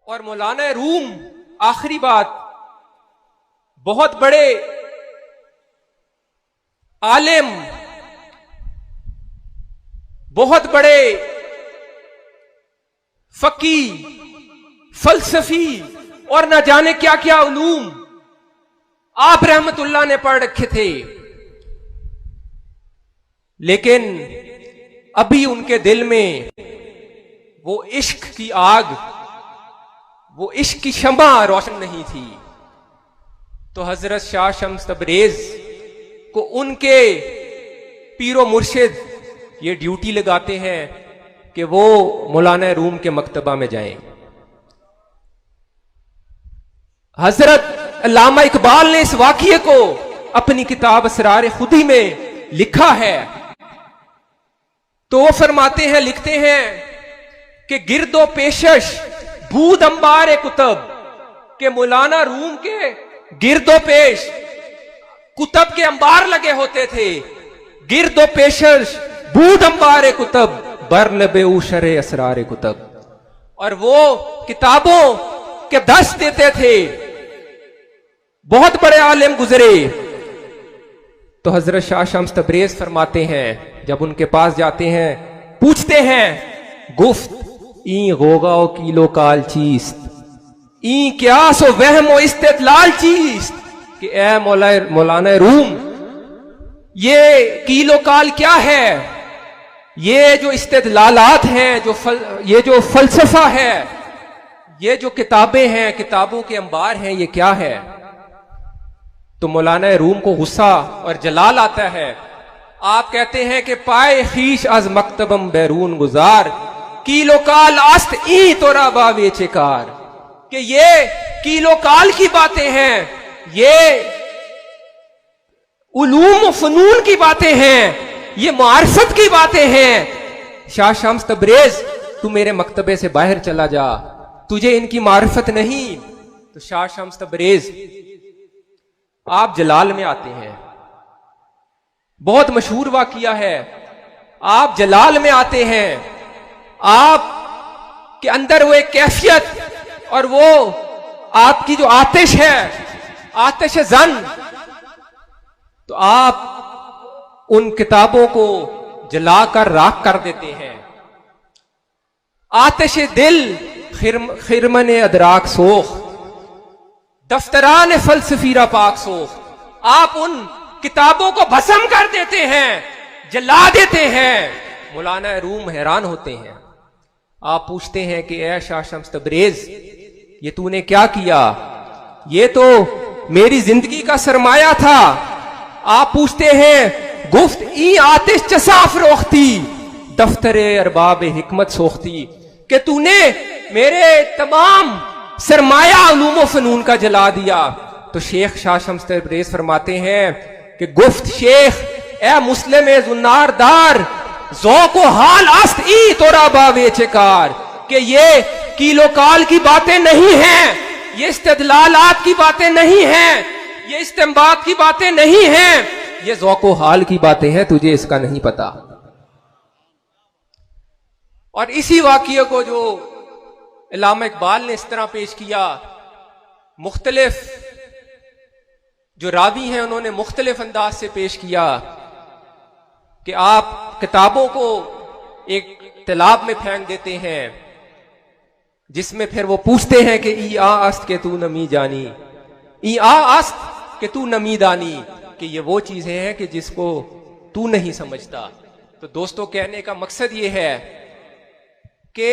और मौलाना रूम, आखिरी बात, बहुत बड़े आलिम, बहुत बड़े फकी, फलसफी और न जाने क्या क्या उलूम आप रहमतुल्लाह ने पढ़ रखे थे, लेकिन अभी उनके दिल में वो इश्क की आग, वो इश्क की शमा रोशन नहीं थी। तो हजरत शाह शम्स तबरेज को उनके पीरो मुर्शिद ये ड्यूटी लगाते हैं कि वो मौलाना रूम के मकतबा में जाएं। हजरत अल्लामा इकबाल ने इस वाक़ये को अपनी किताब असरार खुदी में लिखा है। तो वो फरमाते हैं, लिखते हैं कि गिरदो पेशश बूद अंबार कुतब, के मौलाना रूम के गिरदो पेश कुतब के अंबार लगे होते थे। गिरदो पेशश बूद अंबार कुतब बरनबे उशरे असरार कुतब, और वो किताबों के दस देते थे। बहुत बड़े आलिम गुजरे। तो हजरत शाह शम्स तबरेज फरमाते हैं, जब उनके पास जाते हैं, पूछते हैं, गुफ्त ई गोगाओ कीलो काल चीस्त, ई क्या सो वहमो इस्तेदलाल चीस्त, कि ए मौलाना रूम, ये कीलो काल क्या है, ये जो इस्तेदलालात हैं, ये जो फलसफा है, ये जो किताबें हैं, किताबों के अंबार हैं, ये क्या है। तो मौलाना रूम को गुस्सा और जलाल आता है। आप कहते हैं कि पाए खीश अज मकतबम बैरून गुजार, कीलो काल आस्त ई तोरा बावे चेकार, कि ये कीलो काल की बातें हैं, ये उलूम फनून की बातें हैं, ये मार्फत की बातें हैं। शाह शम्स तबरेज, तू मेरे मकतबे से बाहर चला जा, तुझे इनकी मार्फत नहीं। तो शाह शम्स तबरेज आप जलाल में आते हैं, बहुत मशहूर वाकया है। आप जलाल में आते हैं, आप के अंदर वो एक कैफियत और वो आपकी जो आतिश है, आतिश जन, तो आप उन किताबों को जलाकर राख कर देते हैं। आतिश दिल खिरमन अदराक सोख, दफ्तरान फलसफीरा पाक सोख, आप उन किताबों को भस्म कर देते हैं, जला देते हैं। मौलाना रूम हैरान होते हैं। आप पूछते हैं कि ए शाह शम्स तबरेज, ये तूने क्या किया, ये तो मेरी जिंदगी का सरमाया था। आप पूछते हैं, गुफ्त ई आतिश चसाफ रोखती, दफ्तरे अरबाब हिकमत सोखती, कि तूने मेरे तमाम सरमाया उलूम फनून का जला दिया। तो शेख शाह शम्स तबरेज फरमाते हैं कि गुफ्त शेख ए मुस्लिम जुन्नारदार, ज़ौक़ो हाल अस्त ई तोरा बावे चेकार, कि ये कीलो काल की बातें नहीं हैं, ये इस्तेदलालात की बातें नहीं हैं, ये इस्तेंबात की बातें नहीं हैं, ये ज़ौक़ो हाल की बातें हैं, तुझे इसका नहीं पता। और इसी वाक़ये को जो अल्लामा इकबाल ने इस तरह पेश किया, मुख्तलिफ जो रावी हैं उन्होंने मुख्तलिफ अंदाज से पेश किया कि आप किताबों को एक तालाब में फेंक देते हैं, जिसमें फिर वो पूछते हैं कि ई आ अस्त के तू नमी जानी, ई आ अस्त के तू नमी दानी, कि ये वो चीजें हैं कि जिसको तू नहीं समझता। तो दोस्तों, कहने का मकसद ये है कि